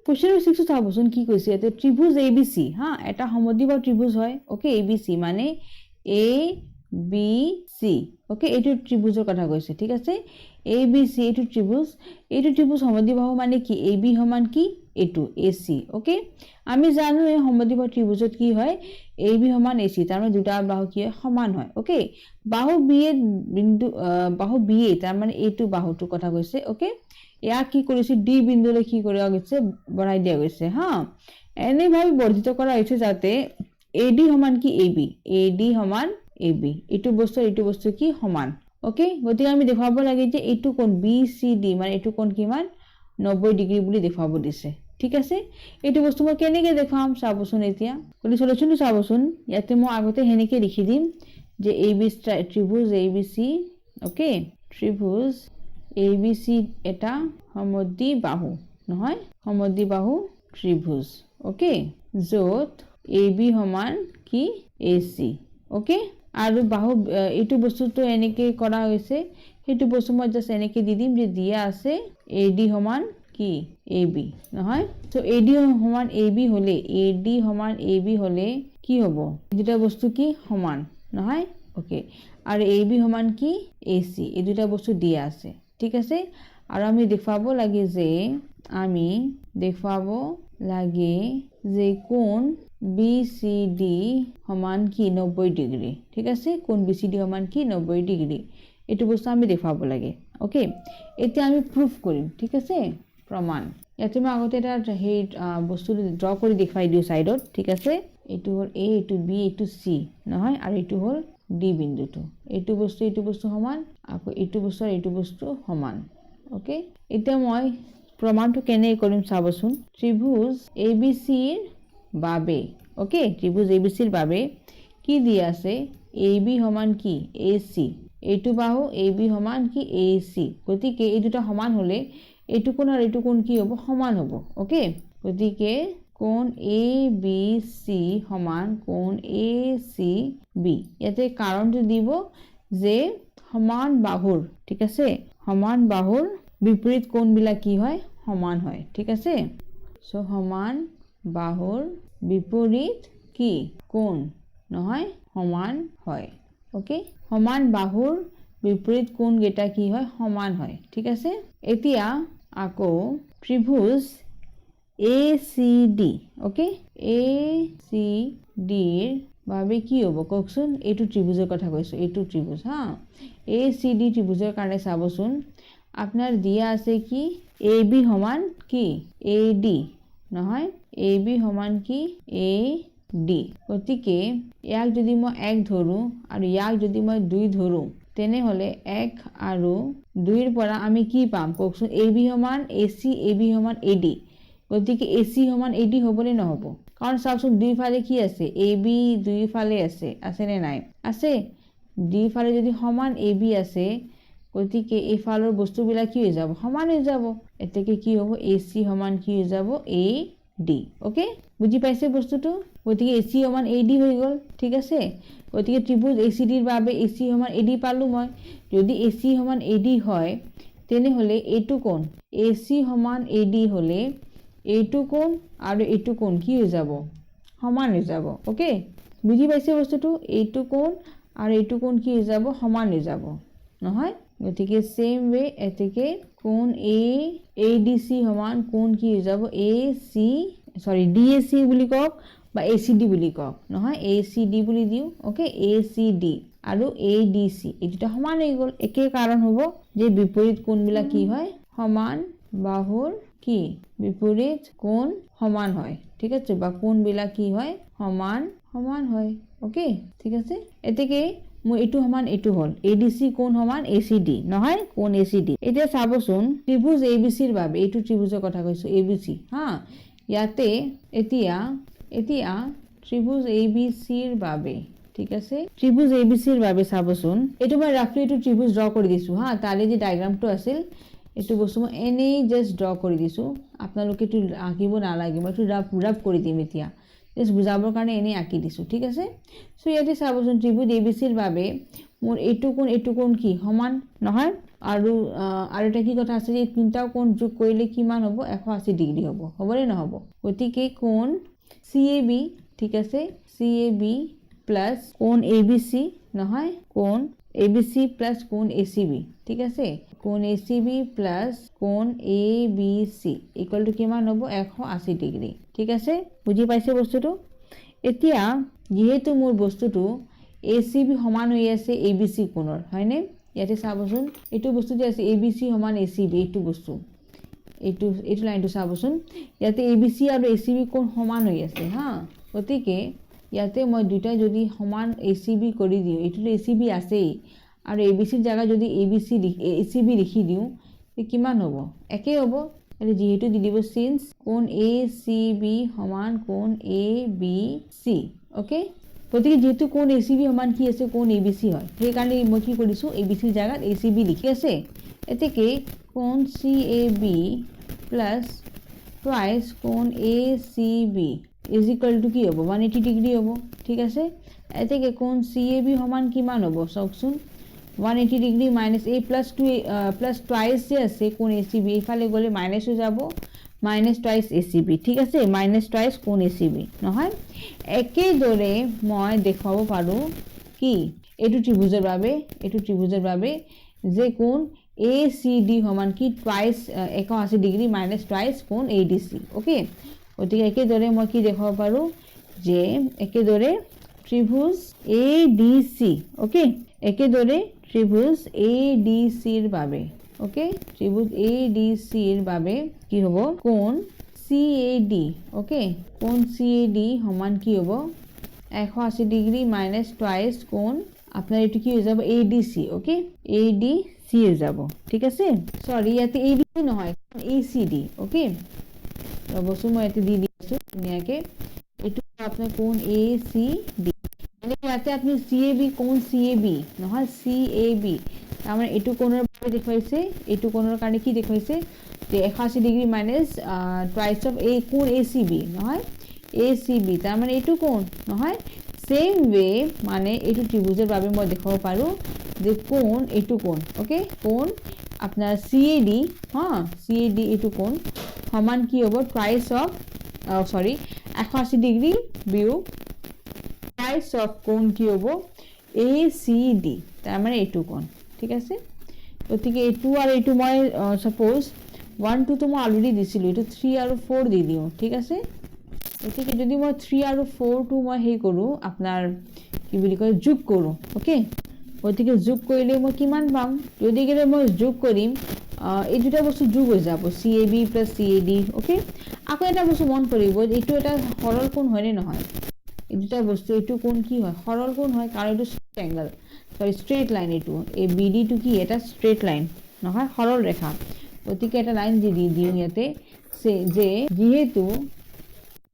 Question number 6 চাবচোন কি কৈছে ইয়াতে ত্ৰিভুজ ABC হা এটা সমদ্বিবাহু ত্ৰিভুজ হয় ওকে ABC মানে ABC ওকে এইটো ত্ৰিভুজৰ কথা কৈছে ঠিক আছে ABC এইটো ত্ৰিভুজ সমদ্বিবাহু মানে কি AB সমান কি এইটো AC ওকে আমি জানো এই সমদ্বিবাহু ত্ৰিভুজত কি হয় AB সমান AC তাৰ মানে দুটা বাহু কি হয় সমান হয় ওকে বাহু BA বিন্দু বাহু BA তাৰ মানে এইটো বাহুটোৰ কথা কৈছে ওকে ইয়াক কি কৰিছে D বিন্দুলৈ কি কৰা গৈছে বঢ়াই দিয়া গৈছে হা এনে ভাবে বৰ্ধিত কৰা হৈছে যাতে AD সমান কি AD সমান AB এইটো বস্তু কি সমান ওকে গতিকে আমি দেখাব লাগে যে এইটো কোণ BCD মানে এইটো কোণ কিমান 90 ডিগ্ৰী বুলি দেখাব দিছে ঠিক আছে এইটো বস্তু মই কেনেকৈ দেখাম চাবচোন এতিয়া কলি সলিউশনটো চাবচোন ইয়াতে মই আগতে হেনেকৈ লিখি দিম যে ত্ৰিভুজ ABC ওকে ত্ৰিভুজ ABC এটা সমদ্বিবাহু নহয় সমদ্বিবাহু ত্ৰিভুজ ওকে য'ত AB সমান কি AC ওকে আৰু বাহু এইটো বস্তুটো এনেকৈ কৰা হৈছে সেইটো বস্তু মই জাস্ট এনেকৈ দি দিম যে দিয়া আছে AD সমান কি AB নহয় সো AD সমান AB হলে কি হ'ব দুটা বস্তু কি সমান নহয় ওকে আৰু AB সমান কি AC এই দুটা বস্তু দিয়া আছে ঠিক আছে আৰু আমি দেখাব লাগে যে কোণ BCD সমান কি 90 ডিগ্ৰী ঠিক আছে কোণ BCD সমান কি 90 ডিগ্ৰী এইটো বস্তু আমি দেখাব লাগে ওকে এতিয়া আমি প্ৰুফ কৰিম ঠিক আছে প্ৰমাণ ইয়াতে মই আগতে এটা হেই বস্তু ড্ৰ কৰি দেখাই দিও সাইডত ঠিক আছে এইটো হল A এইটো B এইটো C নহয় আৰু এইটো হল D বিন্দুটো এইটো বস্তু সমান আকৌ এইটো বস্তু সমান ওকে এতিয়া মই প্ৰমাণটো কেনে কৰিম চাবচোন ত্ৰিভুজ ABC ৰ বাবে ওকে ত্ৰিভুজ ABC ৰ বাবে কি দিয়া আছে AB সমান কি AC এইটো বাহু AB সমান কি AC গতিকে এই দুটা সমান হলে এইটো কোণ আৰু এইটো কোণ কি হ'ব সমান হ'ব ওকে গতিকে কোণ ABC সমান কোণ ACB ইয়াতে কাৰণটো দিব যে সমান বাহুৰ ঠিক আছে সমান বাহুৰ বিপৰীত কোণবিলাক কি হয় সমান হয় ঠিক আছে সো সমান বাহুৰ বিপৰীত কি কোণ নহয় সমান হয় ওকে সমান বাহুৰ বিপৰীত কোণ গেটা কি হয় সমান হয় ঠিক আছে এতিয়া আকৌ ত্ৰিভুজ ACD ওকে ACD ৰ বাবে কি হ'ব কওকচোন এইটো ত্ৰিভুজৰ কথা কৈছো এইটো ত্ৰিভুজ হা ACD ত্ৰিভুজৰ কাৰণে চাবচোন আপনার দিয়া আছে কি AB সমান কি AD নহয় AB সমান কি AD গতিকে ইয়াক যদি মই 1 ধৰো আৰু ইয়াক যদি মই 2 ধৰো তেনে হলে 1 আৰু 2 ৰ পৰা আমি কি পাম কওকচোন AB সমান AC AB সমান AD গতিকে AC সমান AD হ'বলে নহব কাৰণ চাওকচোন দুই ফালে কি আছে AB দুই ফালে আছে নে নাই আছে দুই ফালে যদি সমান AB আছে গতিকে এই ফালৰ বস্তুবিলাক কি হৈ যাব সমান হৈ যাব এতেকে কি হ'ব AC সমান কি হৈ যাব AD ওকে বুজি পাইছে বস্তুটো গতিকে AC সমান AD হৈ গল ঠিক আছে গতিকে ত্ৰিভুজ ACD ৰ বাবে AC সমান AD পালো মই যদি AC সমান AD হয় তেনে হলে এইটো কোণ AC সমান AD হলে এইটো কোণ আৰু এইটো কোণ কি হৈ যাব সমান হৈ যাব ওকে বুজি পাইছে বস্তুটো এইটো কোণ আৰু এইটো কোণ কি হৈ যাব সমান হৈ যাব নহয় গতিকে সেম ওয়ে এতেকে কোণ ADC সমান কোণ কি হৈ যাব DAC বুলি কক বা ACD বুলি কক নহয় ACD বুলি দিও ওকে ACD আৰু ADC এই দুটা সমান হৈ গল একে কাৰণ হ'ব যে বিপৰীত কোণবিলাক কি হয় সমান বাহুৰ কি বিপৰীত কোণ সমান হয় ঠিক আছে বা কোণবিলাক কি হয় সমান হয় ওকে ঠিক আছে এতেকে মই এইটো সমান এইটো হল ADC কোণ সমান ACD নহয় কোণ ACD এতিয়া চাবচোন ত্ৰিভুজ ABC ৰ বাবে এইটো ত্ৰিভুজৰ কথা কৈছো ABC হা ইয়াতে এতিয়া ত্ৰিভুজ ABC ৰ বাবে ঠিক আছে ত্ৰিভুজ ABC ৰ বাবে চাবচোন এইটো মই ৰাফলি এইটো ত্ৰিভুজ ড্ৰ কৰি দিছো হা তাৰে যে ডায়াগ্ৰামটো আছিল এইটো বস্তু মই এনেই জাস্ট ড্ৰ কৰি দিছো আপোনালোকে এইটো আঁকিব নালাগিব এইটো ৰাফ কৰি দিম এতিয়া জাস্ট বুজাবৰ কাৰণে এনেই আঁকি দিছো ঠিক আছে সো ইয়াতে চাবচোন ত্ৰিভুজ ABC ৰ বাবে মোৰ এইটো কোণ কি সমান নহয় আৰু এটা কি কথা আছে যে তিনিটা কোণ যোগ কৰিলে কিমান হ'ব 180 ডিগ্ৰী হ'ব হ'বনে নহ'ব গতিকে কোণ CAB ঠিক আছে CAB প্লাস কোণ ABC নহয় কোণ ABC প্লাস কোণ ACB ঠিক আছে কোণ ACB প্লাস কোণ ABC ইকুয়াল টু কিমান হ'ব 180 ডিগ্ৰী ঠিক আছে বুজি পাইছে বস্তুটো এতিয়া যেহেতু মোৰ বস্তুটো ACB সমান হৈ আছে ABC কোণৰ হয়নে ইয়াতে চাবচোন এইটো বস্তু যে আছে ABC সমান ACB এইটো বস্তু এইটো লাইনটো চাবচোন ইয়াতে ABC আৰু ACB কোণ সমান হৈ আছে হা গতিকে ইয়াতে মই দুটা যদি সমান ACB কৰি দিওঁ এইটো ACB আছেই আৰু ABC ৰ জায়গা যদি ACB লিখি দিওঁ কিমান হ'ব একে হ'ব আৰু যেহেতু দি দিব সিন্স কোণ ACB সমান কোণ ABC ওকে গতিকে যেহেতু কোণ ACB সমান কি আছে কোণ ABC হয় সেই কাৰণে মই কি কৰিছো ABC ৰ জায়গাত ACB লিখি আছে এতেকে কোণ CAB প্লাস টুৱাইস কোণ ACB is equal to কি হ'ব 180 ডিগ্ৰী হ'ব ঠিক আছে এতেকে কোণ CAB সমান কিমান হ'ব চাওকচোন 180 degree minus a plus 2 plus twice যে আছে কোণ ACB ইফালে গলে মাইনাস হৈ যাব মাইনাস টুৱাইস ACB ঠিক আছে মাইনাস টুৱাইস কোণ ACB নহয় একেদৰে মই দেখাব পাৰো কি এইটো ত্ৰিভুজৰ বাবে যে কোণ ACD সমান কি টুৱাইস 180 ডিগ্ৰী মাইনাস টুৱাইস কোণ ADC ওকে গতিকে একেদৰে মই কি দেখাব পাৰো যে একেদৰে ত্ৰিভুজ ADC ওকে একেদৰে ত্ৰিভুজ ADC ৰ বাবে ওকে ত্ৰিভুজ ADC ৰ বাবে কি হ'ব কোণ CAD ওকে কোণ CAD সমান কি হ'ব 180 ডিগ্ৰী মাইনাস টুৱাইস কোণ আপনার এটু কি হয়ে যাব ADC ওকে ADC হয়ে যাব ঠিক আছে সরি ইয়াতে ADC নহয় ACD ওকে অবশ্যই মই ইয়াতে দি দিছো ধুনীয়াকে এটু আপনার কোণ ACD মানে ইয়াতে আপনি CAB কোণ CAB নহয় CAB তার এটু কোণৰ বাবে দেখাইছে এটু কোণৰ কাৰণে কি দেখাইছে যে 180 degree minus twice of A কোণ ACB নহয় ACB তার মানে এটু কোণ নহয় সেম ওয়ে মানে এটু ত্রিভুজের বাবে মই দেখাব পারো যে কোণ এটু কোণ ওকে কোণ আপনার CAD হ্যাঁ CAD এটু কোণ সমান কি হ'ব টুৱাইস অফ সৰি 180 ডিগ্ৰী বিয়োগ টুৱাইস অফ কোণ কি হ'ব ACD তার মানে এটু কোণ ঠিক আছে গতিকে এটু আর এটু মই সাপোজ 1 2 তো মই অলরেডি দিছিলো এটু 3 আর 4 দি দিও ঠিক আছে গতিকে যদি মই 3 আৰু 4 টো মই হেই কৰো আপোনাৰ কি বুলি কয় যোগ কৰো ওকে গতিকে যোগ কৰিলে মই কিমান পাম যদি গলে মই যোগ কৰিম এই দুটা বস্তু যোগ হৈ যাব CAB + CAD ওকে আকৌ এটা বস্তু মন কৰিব এইটো এটা সৰল কোণ হয় নে নহয় এই দুটা বস্তু এইটো কোণ কি হয় সৰল কোণ হয় কাৰণ এইটো ট্ৰায়াঙ্গল সৰি স্ট্ৰেট লাইন এইটো এই BD টো কি এটা স্ট্ৰেট লাইন নহয় সৰল ৰেখা গতিকে এটা লাইন দি দিও ইয়াতে যে যেহেতু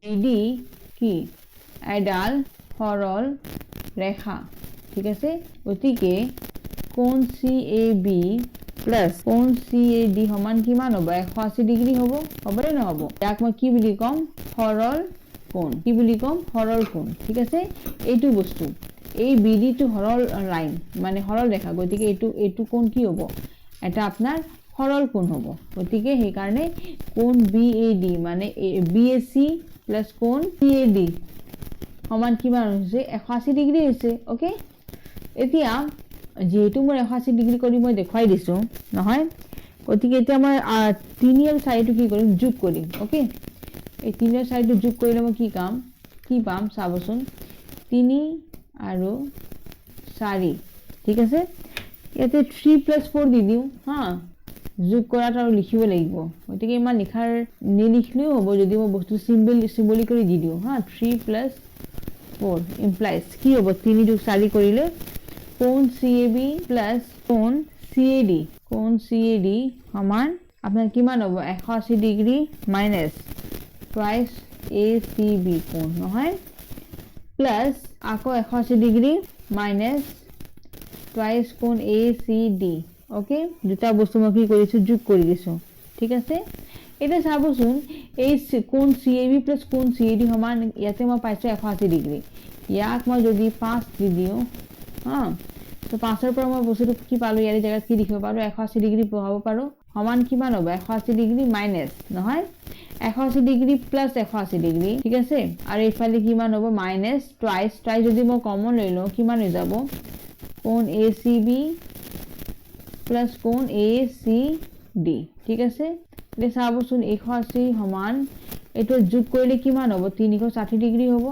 BD কি এডাল সৰল ৰেখা ঠিক আছে গতিকে কোণ CAB প্লাস কোণ CAD সমান কিমান হ'ব 180 ডিগ্ৰী হ'ব হ'বনে নহ'ব ইয়াক মই কি বুলি কম সৰল কোণ কি বুলি কম সৰল কোণ ঠিক আছে এইটো বস্তু এই BD টো সৰল লাইন মানে সৰল ৰেখা গতিকে এইটো কোণ কি হ'ব এটা আপোনাৰ সৰল কোণ হ'ব গতিকে সেই কাৰণে কোণ BAD মানে BAC প্লাস কোণ CAD সমান কিমান হৈছে 180 ডিগ্ৰী হৈছে ওকে এতিয়া যেহেতু মই 180 ডিগ্ৰী কৰি মই দেখাই দিছো নহয় গতিকে এতিয়া মই 3 আৰু 4 টো কি কৰিম যোগ কৰিম ওকে এই 3 আৰু 4 টো যোগ কৰিলে মই কি পাম চাবচোন 3 আৰু 4 ঠিক আছে ইয়াতে 3 + 4 দি দিও হ্যাঁ যোগ কৰাত আৰু লিখিব লাগিব গতিকে ইমান লিখাৰ নিলিখলেও হ'ব যদি মই বস্তু সিম্বলিক কৰি দি দিও হ্যাঁ 3 + 4 ইমপ্লাইজ কি হ'ব 3 যোগ 4 কৰিলে কোণ CAB প্লাস কোণ CAD সমান আপনাৰ কিমান হ'ব 180 ডিগ্ৰী মাইনাস টুৱাইস ACB কোণ নহয় প্লাস আকৌ 180 ডিগ্ৰী মাইনাস টুৱাইস কোণ ACD ওকে দুটা বস্তু মই কি কৰিছো যোগ কৰি দিছো ঠিক আছে এটা চাবচোন এই কোণ CAB প্লাস কোণ CAD সমান ইয়াতে মই পাইছো 180 ডিগ্ৰী ইয়াক মই যদি 5 দি দিও হ্যাঁ তো 5ৰ পৰা মই বস্তুটো কি পালো ইয়াৰ জায়গাত কি লিখিব পাৰো 180 ডিগ্ৰী বহাব পাৰো সমান কিমান হ'ব 180 ডিগ্ৰী মাইনাস নহয় 180 ডিগ্ৰী প্লাস 180 ডিগ্ৰী ঠিক আছে আৰু এইফালে কিমান হ'ব মাইনাস টুৱাইস যদি মই কমন লৈ লওঁ কিমান হৈ যাব কোণ ACB প্লাস কোণ ACD ঠিক আছে এতিয়া চাবচোন 180 সমান এটো যোগ কৰিলে কিমান হ'ব 360 ডিগ্ৰী হ'ব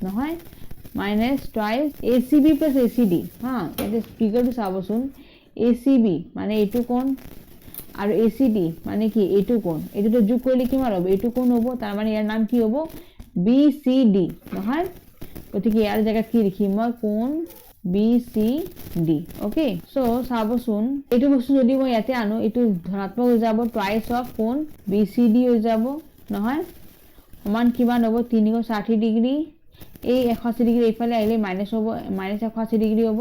নহয় minus twice ACB plus ACD হা এটা ফিগাৰটো চাবচোন ACB মানে এইটো কোণ আৰু ACD মানে কি এইটো কোণ এইটো যোগ কৰিলে কিমান হ'ব এইটো কোণ হ'ব তাৰ মানে ইয়াৰ নাম কি হ'ব BCD নহয় গতিকে ইয়াৰ জায়গাত কি লিখিম মই কোণ BCD ওকে সো চাবচোন এইটো বস্তু যদি মই ইয়াতে আনো এইটো ধনাত্মক হৈ যাব টুৱাইস অফ কোণ BCD হৈ যাব নহয় সমান কিমান হ'ব 360 ডিগ্ৰী এই 180 ডিগ্ৰী এইফালে আহিলে মাইনাস হ'ব মাইনাস 180 ডিগ্ৰী হ'ব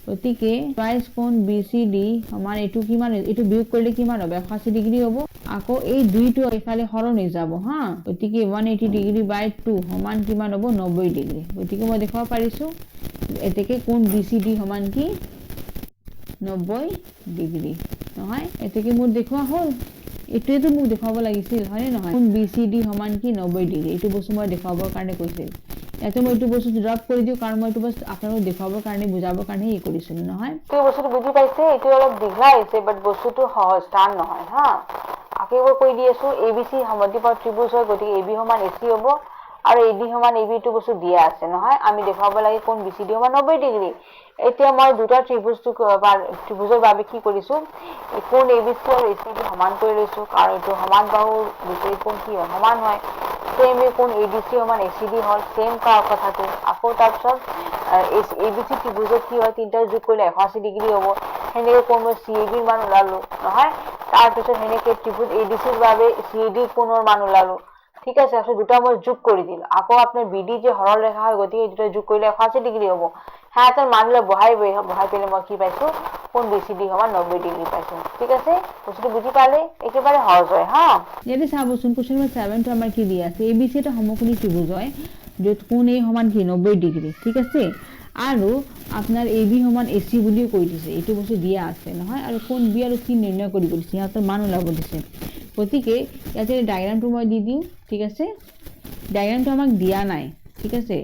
গতিকে টুৱাইস কোণ BCD সমান এইটো কিমান এইটো বিয়োগ কৰিলে কিমান হ'ব 180 ডিগ্ৰী হ'ব আকৌ এই দুইটো এইফালে হৰণ হৈ যাব হা গতিকে 180 ডিগ্ৰী বাই 2 সমান কিমান হ'ব 90 ডিগ্ৰী গতিকে মই দেখাব পাৰিছো এতেকে কোণ BCD সমান কি 90 ডিগ্ৰী নহয় এতেকে মোৰ দেখুৱা হ'ল এটোৱেতো মোক দেখাব লাগিছিল হয়নে নহয় কোণ BCD সমান কি 90 ডিগ্ৰী এইটো বস্তু মই দেখাবৰ কাৰণে কৈছিল এতে মই এইটো বস্তু ড্ৰপ কৰি দিও কাৰণ মই এইটো বস্তু আপোনালোকক দেখাবৰ কাৰণে বুজাবৰ কাৰণে এই কৰিছিল নহয় তো বস্তুটো বুজি পাইছে এইটো অলপ দীঘলা হৈছে বাট বস্তুটো সহজ টান নহয় হা আকেবোৰ কৈ দি আছো ABC সমদ্বিবাহু ত্ৰিভুজ হয় গতিকে AB সমান AC হ'ব আৰু AD সমান AB টো বস্তু দিয়া আছে নহয় আমি দেখাব লাগে কোণ BCD সমান 90 ডিগ্ৰী এতিয়া মই দুটা ত্ৰিভুজৰ বাবে কি কৰিছো কোণ ABC আৰু ACD সমান কৰি লৈছো কাৰণ এইটো সমান বাহুৰ বিপৰীত কোণ কি হয় সমান হয় সেম কোণ ADC সমান ACD হল সেম কথাটো আকৌ তাৰপিছত ABC ত্ৰিভুজত কি হয় তিনটা যোগ কৰিলে 180 ডিগ্ৰী হ'ব হেনেকে কোণ মই CAB ৰ মান ওলালো নহয় তাৰপিছত হেনেকে ত্ৰিভুজ ADC ৰ বাবে CAD কোণৰ মান ওলালো ঠিক আছে আসলে দুটা মই যোগ কৰি দিল আকৌ আপোনাৰ BD যে সৰল ৰেখা হয় গতিকে দুটা যোগ কৰিলে 180 ডিগ্ৰী হ'ব হ্যাঁ তার মানলে বহাই পেলে মই কি পাইছো কোণ BCD সমান 90 ডিগ্ৰী পাইছো ঠিক আছে বস্তুটো বুজি পালে একেবাৰে সহজ হয় হা যদি চাবচোন কোশ্চেন নম্বৰ 7 টো আমাৰ কি দিয়া আছে ABC এটা সমকোণী ত্ৰিভুজ হয় য'ত কোণ A সমান কি 90 ডিগ্ৰী ঠিক আছে আৰু আপোনাৰ AB সমান AC বুলিও কৈ দিছে এইটো বস্তু দিয়া আছে নহয় আৰু কোণ B আৰু C নিৰ্ণয় কৰিব দিছে ইয়াৰ মান ওলাব দিছে গতিকে ইয়াতে ডায়াগ্ৰামটো মই দি দিম ঠিক আছে ডায়াগ্ৰামটো আমাক দিয়া নাই ঠিক আছে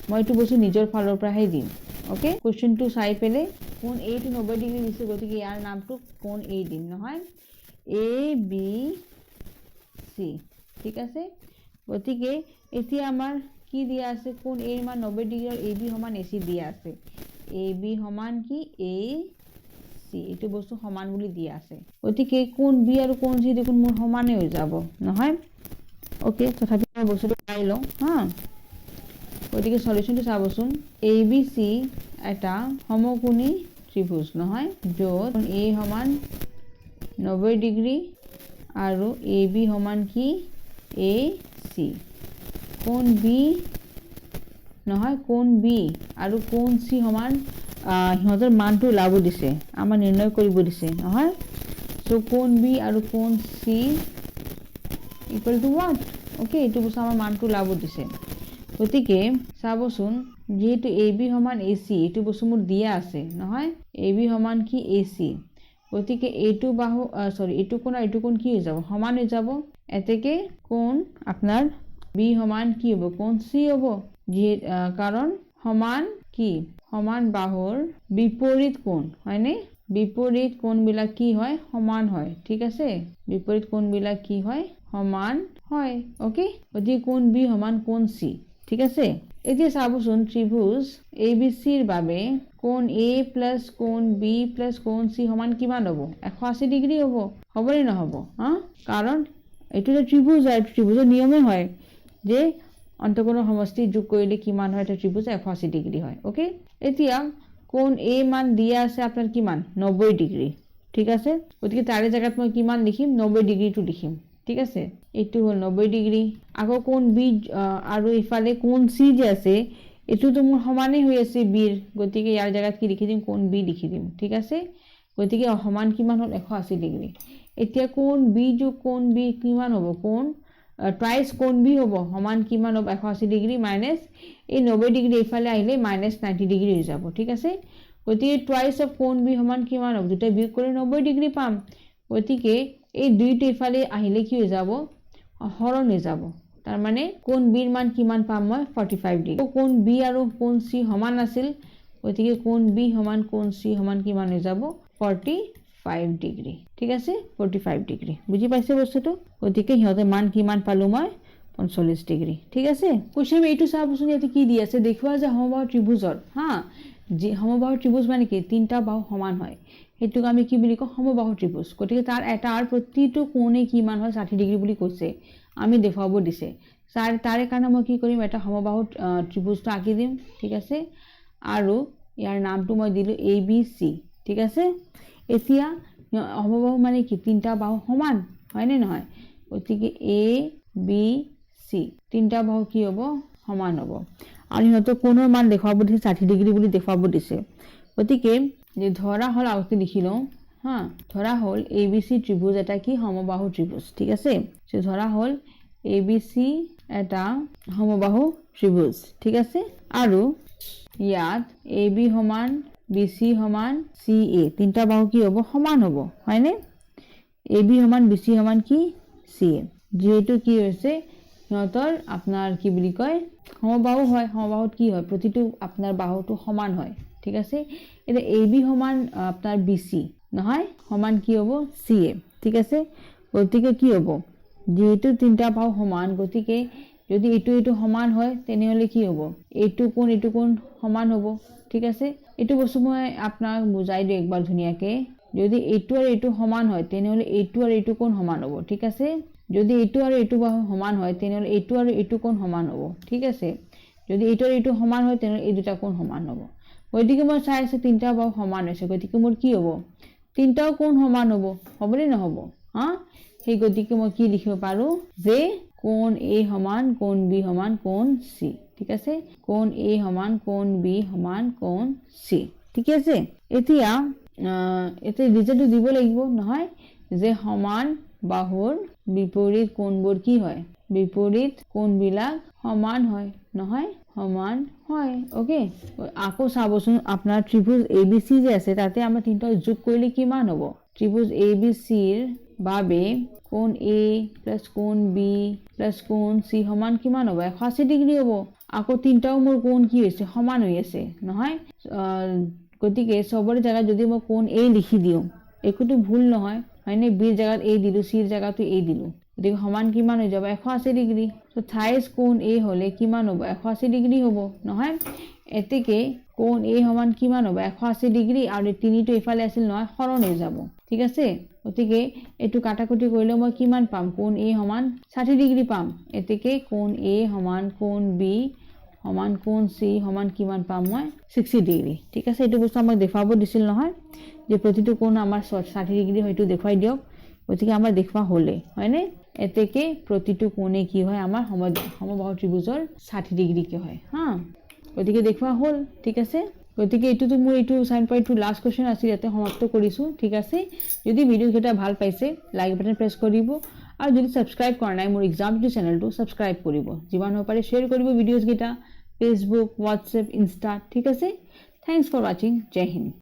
মই এইটো বস্তু নিজৰ ফালৰ পৰাহে দিম ওকে কোশ্চেনটো চাই পেলে কোণ A টো 90 ডিগ্ৰী দিছে গতিকে ইয়াৰ নামটো কোণ A দিম নহয় ABC ঠিক আছে গতিকে এতিয়া আমাৰ কি দিয়া আছে কোণ A ৰ মান 90 ডিগ্ৰী আৰু AB সমান AC দিয়া আছে AB সমান কি AC এইটো বস্তু সমান বুলি দিয়া আছে গতিকে কোণ B আৰু কোণ C দেখোন মোৰ সমানে হৈ যাব নহয় ওকে তথাপি মই বস্তুটো চাই লওঁ হা গতিকে সলিউশনটো চাবচোন ABC এটা সমকোণী ত্ৰিভুজ নহয় য'ত A সমান 90 ডিগ্ৰী আৰু AB সমান কি AC কোণ B নহয় কোণ B আৰু কোণ C সমান সিহঁতৰ মানটো ওলাব দিছে আমাৰ নিৰ্ণয় কৰিব দিছে নহয় সো কোণ B আৰু কোণ C equal to what okay এইটো বস্তু আমাৰ মানটো ওলাব দিছে গতিকে চাবচোন যেহেতু AB সমান AC এইটো বস্তু মোৰ দিয়া আছে নহয় AB সমান কি AC গতিকে এইটো বাহু সৰি এইটো কোণ আৰু এইটো কোণ কি হৈ যাব সমান হৈ যাব এতেকে কোণ আপোনাৰ B সমান কি হ'ব কোণ C হ'ব কাৰণ সমান কি সমান বাহুৰ বিপৰীত কোণ হয়নে বিপৰীত কোণবিলাক কি হয় সমান হয় ঠিক আছে বিপৰীত কোণবিলাক কি হয় সমান হয় ওকে গতিকে কোণ B সমান কোণ C ঠিক আছে এতিয়া চাবচোন ত্ৰিভুজ ABC ৰ বাবে কোণ A প্লাস কোণ B প্লাস কোণ C সমান কিমান হ'ব 180 ডিগ্ৰী হ'ব হ'বনে নহ'ব হা কাৰণ এইটো যে ত্ৰিভুজ হয় ত্ৰিভুজৰ নিয়মে হয় যে অন্তঃকোণৰ সমষ্টি যোগ কৰিলে কিমান হয় এটা ত্ৰিভুজ 180 ডিগ্ৰী হয় ওকে এতিয়া কোণ A মান দিয়া আছে আপোনাৰ কিমান 90 ডিগ্ৰী ঠিক আছে গতিকে তাৰে জায়গাত মই কিমান লিখিম 90 ডিগ্ৰীটো লিখিম ঠিক আছে এইটো হল 90 ডিগ্ৰী আকৌ কোণ B আৰু ইফালে কোণ C যে আছে এটো তো মোৰ সমানে হৈ আছে B ৰ গতিকে ইয়াৰ জায়গাত কি লিখি দিম কোণ B লিখি দিম ঠিক আছে গতিকে সমান কিমান হল 180 ডিগ্ৰী এতিয়া কোণ B যোগ কোণ B কিমান হ'ব কোণ টুৱাইস কোণ B হ'ব সমান কিমান হ'ব 180 ডিগ্ৰী মাইনাস এই 90 ডিগ্ৰী ইফালে আহিলে -90 ডিগ্ৰী হৈ যাব ঠিক আছে গতিকে টুৱাইচ অফ কোণ বি সমান কিমান হ'ব, দুটা বিয়োগ কৰি 90 ডিগ্ৰী পাম। গতিকে এই দুইটো ইফালে আহিলে কি হৈ যাব, হৰণ হৈ যাব। তাৰমানে কোণ বিৰ মান কিমান পাম মই 45 ডিগ্ৰী। কোণ বি আৰু কোণ চি সমান আছিল, গতিকে কোণ বি সমান কোণ চি সমান কিমান হৈ যাব 45 ডিগ্ৰী। ঠিক আছে, 45 ডিগ্ৰী। বুজি পাইছে বস্তুটো? গতিকে সিহঁতে মান কিমান পালো মই 45 ডিগ্ৰী। ঠিক আছে, কুৱেশ্যন এইটো চাবচোন, ইয়াতে কি দি আছে, দেখুওৱা যে সমবাহু ত্ৰিভুজৰ যি সমবাহু ত্ৰিভুজ মানে কি, তিনিটা বাহু সমান হয়, সেইটোক আমি কি বুলি কওঁ, সমবাহু ত্ৰিভুজ। গতিকে তাৰ এটাৰ প্ৰতিটো কোণে কিমান হয় 60 ডিগ্ৰী বুলি কৈছে, আমি দেখুৱাব দিছে। তাৰে কাৰণে মই কি কৰিম, এটা সমবাহু ত্ৰিভুজটো আঁকি দিম। ঠিক আছে, আৰু ইয়াৰ নামটো মই দিলোঁ ABC। ঠিক আছে, এতিয়া সমবাহু মানে কি, তিনিটা বাহু সমান হয়নে নহয়, গতিকে ABC তিনিটা বাহু কি হ'ব, সমান হ'ব। আৰু সিহঁতক কোণৰ মান দেখুৱাব দিছে 60 ডিগ্ৰী বুলি দেখুৱাব দিছে। গতিকে যে ধৰা হ'ল, আগতে লিখি লওঁ ধৰা হ'ল ABC ত্ৰিভুজ এটা কি, সমবাহু ত্ৰিভুজ। ঠিক আছে, ধৰা হ'ল ABC এটা সমবাহু ত্ৰিভুজ। ঠিক আছে, আৰু ইয়াত AB সমান BC সমান CA তিনিটা বাহু কি হ'ব, সমান হ'ব, হয়নে? AB সমান BC সমান কি CA, যিহেতু কি হৈছে সিহঁতৰ আপোনাৰ কি বুলি কয়, সমবাহু হয়। সমবাহুত কি হয়, প্ৰতিটো আপোনাৰ বাহুটো সমান হয়। ঠিক আছে, এতিয়া AB সমান আপোনাৰ BC নহয়, সমান কি হ'ব CA। ঠিক আছে, গতিকে কি হ'ব, যিহেতু তিনিটা বাহু সমান, গতিকে যদি এইটো সমান হয় তেনেহ'লে কি হ'ব, এইটো কোণ সমান হ'ব। ঠিক আছে, এইটো বস্তু মই আপোনাক বুজাই দিওঁ একবাৰ ধুনীয়াকৈ। যদি এইটো আৰু এইটো সমান হয় তেনেহ'লে এইটো আৰু এইটো কোণ সমান হ'ব। ঠিক আছে, যদি এইটো আৰু এইটো বাহু সমান হয় তেনেহ'লে এইটো আৰু এইটো কোণ সমান হ'ব। ঠিক আছে, যদি এইটো আৰু এইটো সমান হয় তেনেহ'লে এই দুটা কোণ সমান হ'ব। গতিকে মই চাই আছোঁ তিনিটা বাহু সমান হৈছে, গতিকে মোৰ কি হ'ব, তিনিটাও কোণ সমান হ'ব, হ'বনে নহ'ব? সেই গতিকে মই কি লিখিব পাৰোঁ, যে কোণ A সমান কোণ B সমান কোণ C। ঠিক আছে, কোণ A সমান কোণ B সমান কোণ C। ঠিক আছে, এতিয়া ৰিজনটো দিব লাগিব নহয়, যে সমান বাহুৰ বিপৰীত কোণবোৰ কি হয়, বিপৰীত কোণবিলাক সমান হয় নহয়, সমান হয়। অ'কে, আকৌ চাবচোন, আপোনাৰ ত্ৰিভুজ ABC যে আছে তাতে আমাৰ তিনিটা যোগ কৰিলে কিমান হ'ব, ত্ৰিভুজ ABCৰ বাবে কোণ A প্লাছ কোণ B প্লাছ কোণ C সমান কিমান হ'ব, 180 ডিগ্ৰী হ'ব। আকৌ তিনিটাও মোৰ কোণ কি হৈছে, সমান হৈ আছে নহয়। গতিকে চবৰে জেগাত যদি মই কোণ A লিখি দিওঁ একোতো ভুল নহয়, হয়নে? বিৰ জেগাত A দিলোঁ, চিৰ জেগাতো A দিলোঁ, গতিকে সমান কিমান হৈ যাব, 180 ডিগ্ৰী। থাইজ কোণ A হ'লে কিমান হ'ব, 180 ডিগ্ৰী হ'ব নহয়। এতেকে কোণ A সমান কিমান হ'ব, 180 ডিগ্ৰী, আৰু তিনিটো ইফালে আছিল নহয়, হৰণ হৈ যাব। ঠিক আছে, গতিকে এইটো কাটাকুটি কৰিলে মই কিমান পাম, কোণ A সমান 60 ডিগ্ৰী পাম। এতেকে কোণ A সমান কোণ B সমান কোণ C সমান কিমান পাম মই, 60 ডিগ্ৰী। ঠিক আছে, এইটো বস্তু আমাক দেখুৱাব দিছিল নহয়, যে প্ৰতিটো কোণ আমাৰ 60 ডিগ্ৰী হয়তো দেখুৱাই দিয়ক। গতিকে আমাৰ দেখুওৱা হ'লে হয়নে, এতেকে প্ৰতিটো কোণে কি হয়, আমাৰ সমবাহু ত্ৰিভুজৰ 60 ডিগ্ৰীকে হয়। গতিকে দেখুওৱা হ'ল। ঠিক আছে, গতিকে এইটোতো মোৰ এইটো চাইন পইণ্টটো লাষ্ট কুৱেশ্যন আছিল, ইয়াতে সমাপ্ত কৰিছোঁ। ঠিক আছে, যদি ভিডিঅ'কেইটা ভাল পাইছে লাইক বাটন প্ৰেছ কৰিব, আৰু যদি ছাবস্ক্ৰাইব কৰা নাই মোৰ এক্সামটো চেনেলটো ছাবস্ক্ৰাইব কৰিব, যিমান হ'ব পাৰে শ্বেয়াৰ কৰিব ভিডিঅ'ছকেইটা, ফেচবুক, হোৱাটছএপ, ইনষ্টা। ঠিক আছে, থেংকছ ফৰ ৱাচিং, জয় হিন্দ।